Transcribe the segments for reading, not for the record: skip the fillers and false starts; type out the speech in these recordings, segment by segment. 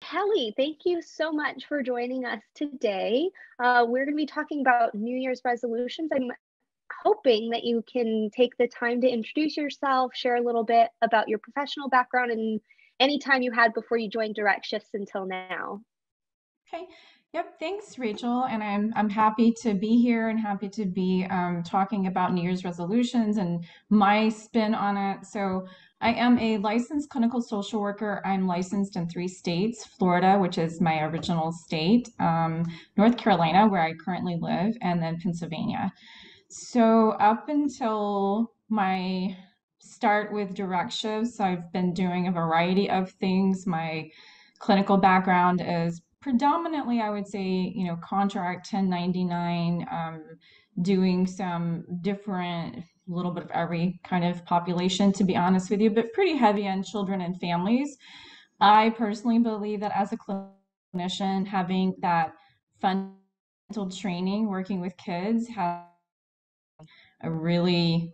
Kelly, thank you so much for joining us today. We're going to be talking about New Year's resolutions. I'm hoping that you can take the time to introduce yourself, share a little bit about your professional background and any time you had before you joined DirectShifts until now. Okay. Yep. Thanks, Rachel. And I'm happy to be here and happy to be talking about New Year's resolutions and my spin on it. So I am a licensed clinical social worker. I'm licensed in 3 states: Florida, which is my original state, North Carolina, where I currently live, and then Pennsylvania. So up until my start with DirectShifts, I've been doing a variety of things. My clinical background is predominantly, I would say, contract 1099, doing some different, little bit of every kind of population, to be honest with you, but pretty heavy on children and families. I personally believe that as a clinician, having that fundamental training working with kids has a really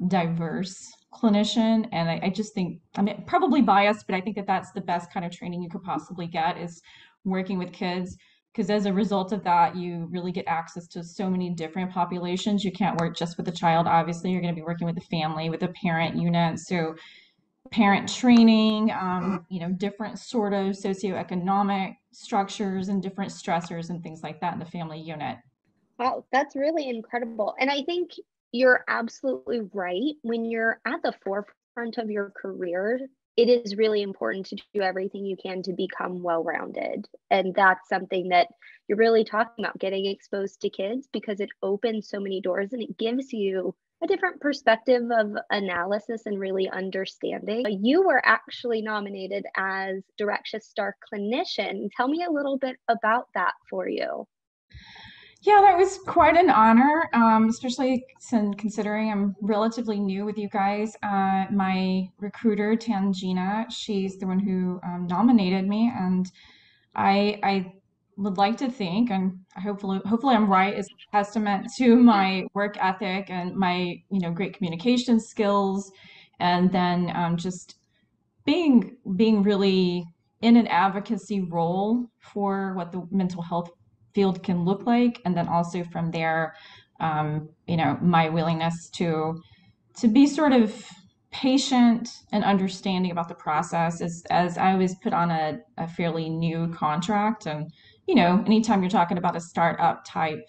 diverse clinician. And I just think, I mean, probably biased, but I think that that's the best kind of training you could possibly get is working with kids. Because as a result of that, you really get access to so many different populations. You can't work just with a child. Obviously, you're going to be working with a family, with a parent unit. So parent training, different sort of socioeconomic structures and different stressors and things like that in the family unit. Wow, that's really incredible. And I think you're absolutely right. When you're at the forefront of your career, it is really important to do everything you can to become well-rounded. And that's something that you're really talking about, getting exposed to kids, because it opens so many doors and it gives you a different perspective of analysis and really understanding. You were actually nominated as DirectShift Star Clinician. Tell me a little bit about that for you. Yeah, that was quite an honor, especially since considering I'm relatively new with you guys. My recruiter, Tangina, she's the one who nominated me, and I would like to think, and hopefully I'm right, is a testament to my work ethic and my great communication skills, and then just being really in an advocacy role for what the mental health field can look like, and then also from there, my willingness to be sort of patient and understanding about the process as I was put on a fairly new contract. And anytime you're talking about a startup type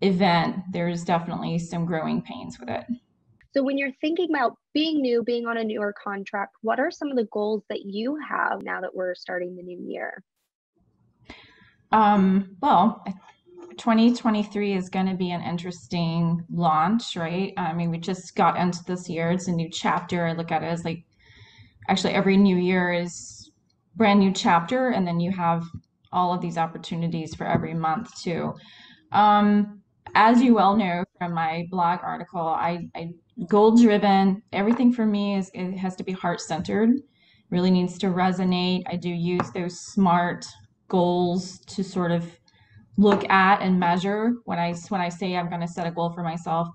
event, there's definitely some growing pains with it. So when you're thinking about being new, being on a newer contract, what are some of the goals that you have now that we're starting the new year? Well, 2023 is going to be an interesting launch, right? I mean, we just got into this year. It's a new chapter. I look at it as like actually every new year is brand new chapter, and then you have all of these opportunities for every month too. Um, as you well know from my blog article, I goal driven. Everything for me is it has to be heart centered. Really needs to resonate. I do use those SMART goals to sort of look at and measure when I say I'm going to set a goal for myself.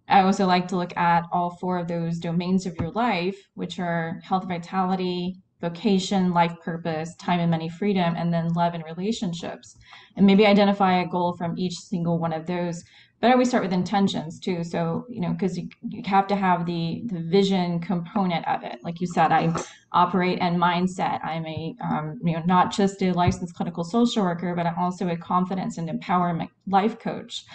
I also like to look at all four of those domains of your life, which are health, vitality, vocation, life purpose, time and money, freedom, and then love and relationships. And maybe identify a goal from each single one of those. But I always start with intentions too. So, because you have to have the vision component of it. Like you said, I operate in mindset. I'm not just a licensed clinical social worker, but I'm also a confidence and empowerment life coach.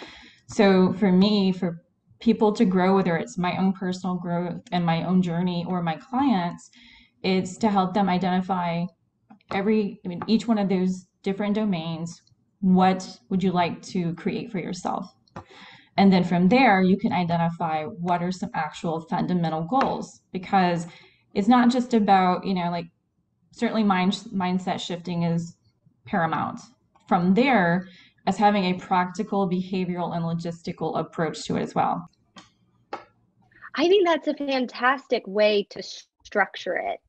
So for me, for people to grow, whether it's my own personal growth and my own journey or my clients, it's to help them identify each one of those different domains. What would you like to create for yourself? And then from there, you can identify what are some actual fundamental goals, because it's not just about, like certainly mindset shifting is paramount. From there, as having a practical, behavioral, and logistical approach to it as well. I think that's a fantastic way to structure it.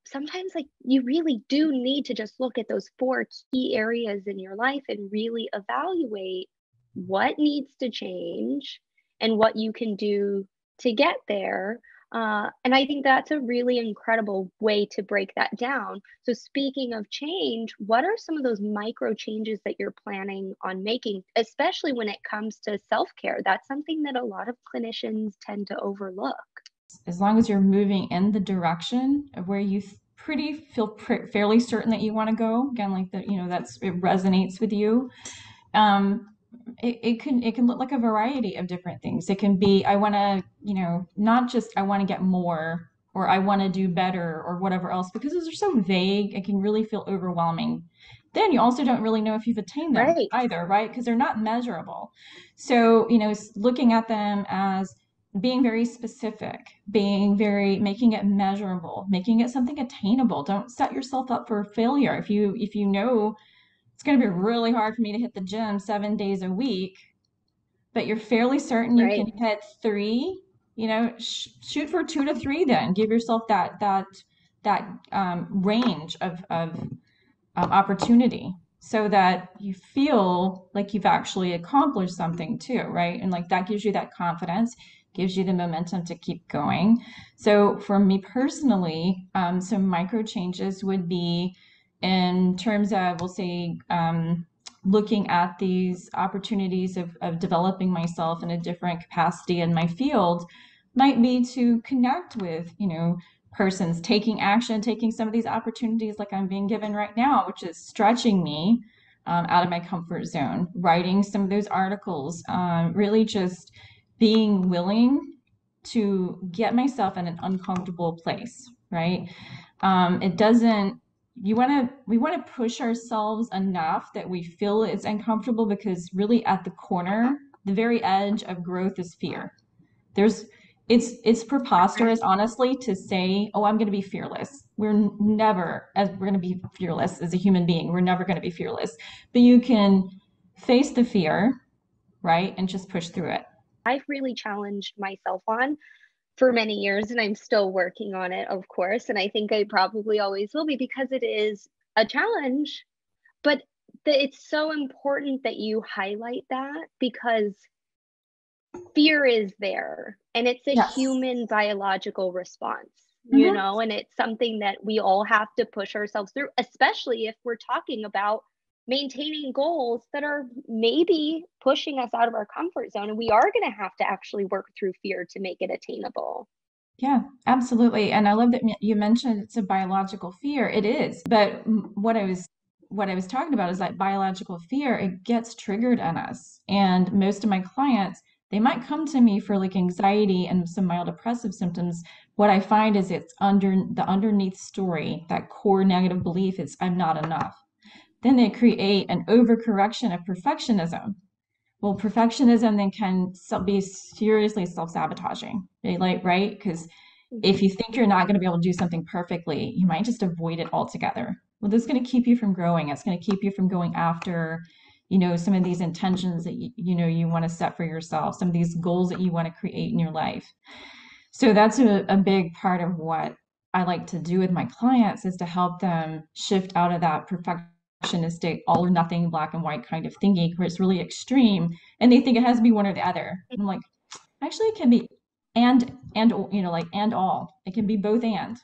Sometimes like you really do need to just look at those four key areas in your life and really evaluate what needs to change and what you can do to get there. And I think that's a really incredible way to break that down. So, speaking of change, what are some of those micro changes that you're planning on making, especially when it comes to self care? That's something that a lot of clinicians tend to overlook. As long as you're moving in the direction of where you fairly certain that you want to go, again, like that, that's, it resonates with you. Um, it can look like a variety of different things. It can be, I want to, not just I want to get more or I want to do better or whatever else, because those are so vague. It can really feel overwhelming. Then you also don't really know if you've attained them Right, either, right? Because they're not measurable. So, looking at them as being very specific, making it measurable, making it something attainable. Don't set yourself up for failure. If you know it's going to be really hard for me to hit the gym 7 days a week, but you're fairly certain you can right. hit three, shoot for 2 to 3. Then give yourself that range of opportunity so that you feel like you've actually accomplished something too, right? And like that gives you that confidence, gives you the momentum to keep going. So for me personally, some micro changes would be in terms of, we'll say, looking at these opportunities of developing myself in a different capacity in my field might be to connect with, persons, taking action, taking some of these opportunities like I'm being given right now, which is stretching me out of my comfort zone, writing some of those articles, really just being willing to get myself in an uncomfortable place, right? It doesn't, we want to push ourselves enough that we feel it's uncomfortable, because really at the corner, the very edge of growth is fear. There's it's preposterous, honestly, to say, "Oh, I'm going to be fearless." We're going to be fearless as a human being. We're never going to be fearless. But you can face the fear, right, and just push through it. I've really challenged myself on for many years, and I'm still working on it, of course. And I think I probably always will be because it is a challenge. But it's so important that you highlight that because fear is there and it's a Yes. human biological response, Hmm. and it's something that we all have to push ourselves through, especially if we're talking about maintaining goals that are maybe pushing us out of our comfort zone. And we are going to have to actually work through fear to make it attainable. Yeah, absolutely. And I love that you mentioned it's a biological fear. It is. But what I was talking about is that biological fear, it gets triggered in us. And most of my clients, they might come to me for like anxiety and some mild depressive symptoms. What I find is it's under the underneath story, that core negative belief is I'm not enough. Then they create an overcorrection of perfectionism. Well, perfectionism then can be seriously self-sabotaging, like, right? Because if you Mhm. think you're not going to be able to do something perfectly, you might just avoid it altogether. Well, this is going to keep you from growing. It's going to keep you from going after, some of these intentions that you want to set for yourself, some of these goals that you want to create in your life. So that's a big part of what I like to do with my clients, is to help them shift out of that perfectionistic, all or nothing, black and white kind of thinking, where it's really extreme, and they think it has to be one or the other. I'm like, actually, it can be and like and all. It can be both and.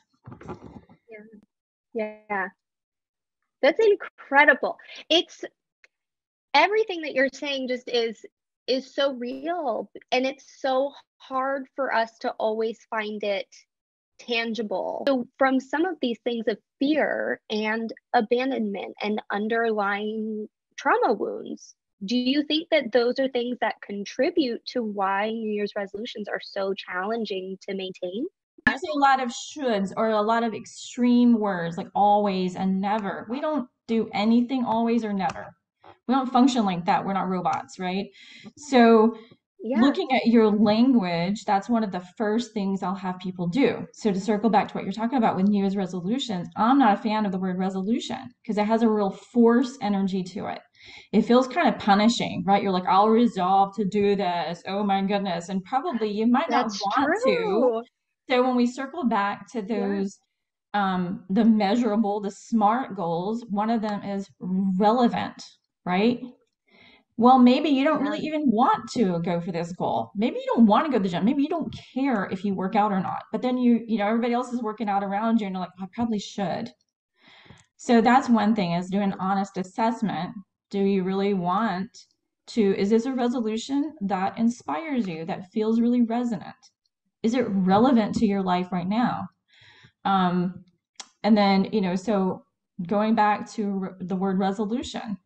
Yeah, yeah, that's incredible. It's everything that you're saying just is so real, and it's so hard for us to always find it tangible. So from some of these things of fear and abandonment and underlying trauma wounds, do you think that those are things that contribute to why New Year's resolutions are so challenging to maintain? There's a lot of shoulds or a lot of extreme words like always and never. We don't do anything always or never. We don't function like that. We're not robots, right? So Yeah, looking at your language, that's one of the first things I'll have people do. So to circle back to what you're talking about with New Year's resolutions, I'm not a fan of the word resolution because it has a real force energy to it. It feels kind of punishing, right? You're like, I'll resolve to do this. Oh my goodness. And probably you might not that's want to. true. So when we circle back to Yeah. those, the measurable, the SMART goals, one of them is relevant, right? Well, maybe you don't really Yeah. even want to go for this goal. Maybe you don't want to go to the gym. Maybe you don't care if you work out or not. But then everybody else is working out around you and you're like, I probably should. So that's one thing is do an honest assessment. Do you really want to, is this a resolution that inspires you, that feels really resonant? Is it relevant to your life right now? Um, and then, so going back to the word resolution,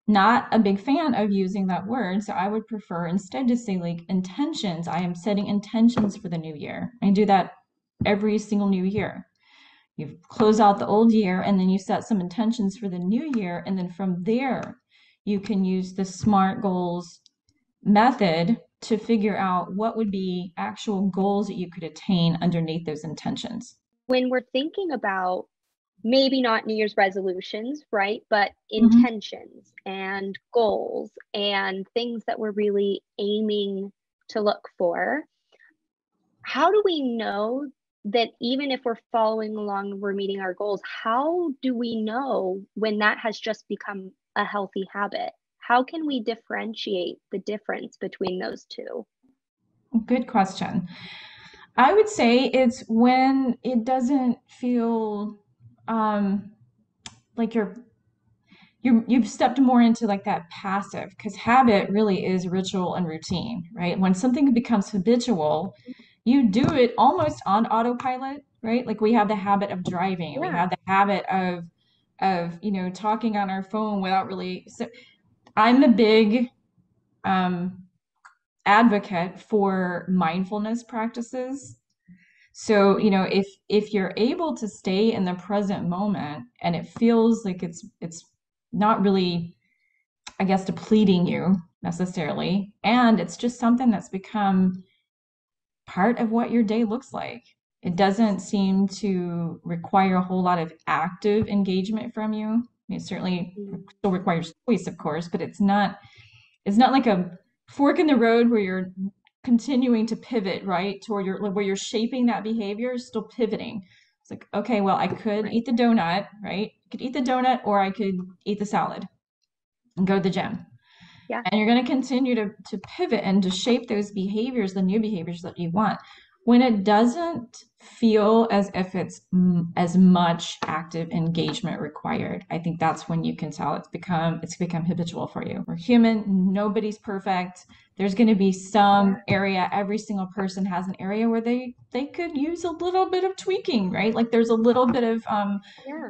not a big fan of using that word. So I would prefer instead to say like intentions. I am setting intentions for the new year. I do that every single new year. You close out the old year and then you set some intentions for the new year. And then from there, you can use the SMART goals method to figure out what would be actual goals that you could attain underneath those intentions. When we're thinking about maybe not New Year's resolutions, right? But Mhm. intentions and goals and things that we're really aiming to look for, how do we know that even if we're following along, we're meeting our goals? How do we know when that has just become a healthy habit? How can we differentiate the difference between those two? Good question. I would say it's when it doesn't feel um, like you've stepped more into like that passive because habit really is ritual and routine, right? When something becomes habitual, you do it almost on autopilot, right? Like we have the habit of driving, we Yeah. have the habit of talking on our phone without really. So I'm a big um, advocate for mindfulness practices. So, if you're able to stay in the present moment and it feels like it's not really, I guess, depleting you necessarily, and it's just something that's become part of what your day looks like. It doesn't seem to require a whole lot of active engagement from you. I mean, it certainly Mm. still requires choice, of course, but it's not like a fork in the road where you're continuing to pivot, right? Toward where you're shaping that behavior, still pivoting. It's like, okay, well, I could Right. eat the donut, right? I could eat the donut or I could eat the salad and go to the gym. Yeah. And you're going to continue to pivot and to shape those behaviors, the new behaviors that you want. When it doesn't feel as if it's as much active engagement required, I think that's when you can tell it's become habitual for you. We're human, nobody's perfect. There's going to be some Yeah. area, every single person has an area where they could use a little bit of tweaking, right? Like there's a little bit of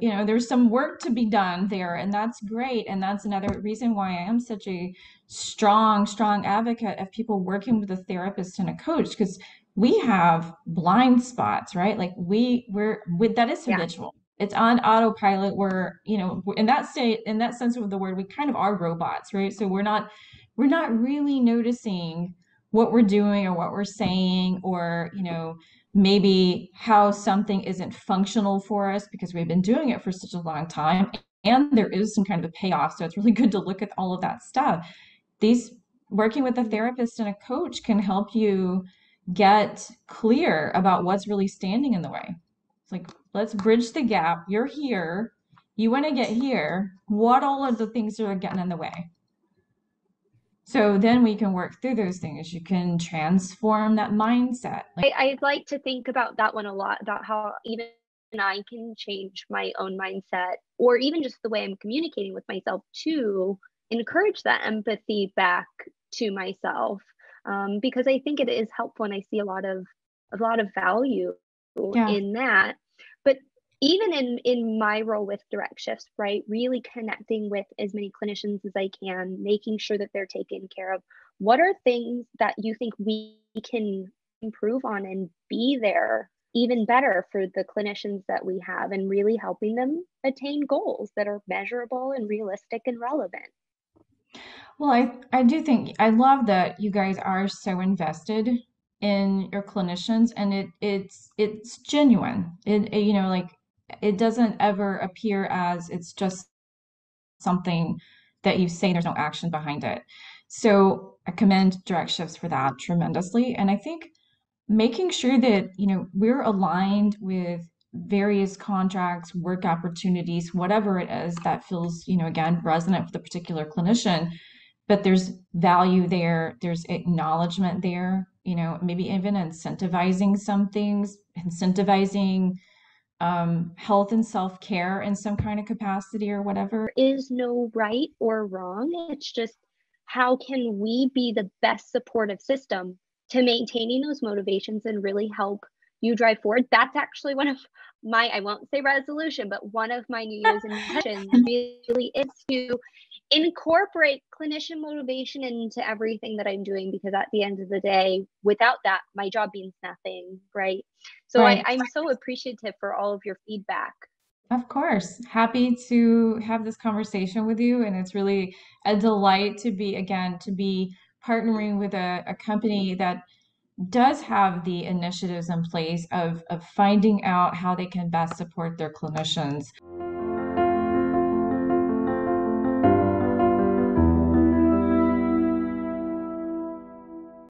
Yeah. there's some work to be done there, and that's great. And that's another reason why I am such a strong advocate of people working with a therapist and a coach because we have blind spots, right? Like we're with that is Yeah. habitual. It's on autopilot. We're, in that state, in that sense of the word, we kind of are robots, right? So we're not really noticing what we're doing or what we're saying or, maybe how something isn't functional for us because we've been doing it for such a long time. And there is some kind of a payoff. So it's really good to look at all of that stuff. These Working with a Mm. therapist and a coach can help you get clear about what's really standing in the way. It's like, let's bridge the gap. You're here. You want to get here. What all of the things that are getting in the way? So then we can work through those things. You can transform that mindset. Like, I like to think about that one a lot, about how even I can change my own mindset or even just the way I'm communicating with myself to encourage that empathy back to myself. Because I think it is helpful and I see a lot of value yeah, in that. But even in my role with DirectShifts, right, really connecting with as many clinicians as I can, making sure that they're taken care of. What are things that you think we can improve on and be there even better for the clinicians that we have and really helping them attain goals that are measurable and realistic and relevant? well, I do think I love that you guys are so invested in your clinicians, and it's genuine. Like it doesn't ever appear as it's just something that you say, there's no action behind it. So I commend Direct Shifts for that tremendously. And I think making sure that, we're aligned with various contracts, work opportunities, whatever it is that feels, again, resonant for the particular clinician, but there's value there, there's acknowledgement there, you know, maybe even incentivizing some things, incentivizing health and self-care in some kind of capacity or whatever. Is no right or wrong. It's just how can we be the best supportive system to maintaining those motivations and really help you drive forward. That's actually one of my, I won't say resolution, but one of my New Year's intentions really is to incorporate clinician motivation into everything that I'm doing, because at the end of the day, without that, my job means nothing, right? So Right. I'm so appreciative for all of your feedback. Of course. Happy to have this conversation with you. And it's really a delight to be, again, to be partnering with a company that does have the initiatives in place of finding out how they can best support their clinicians.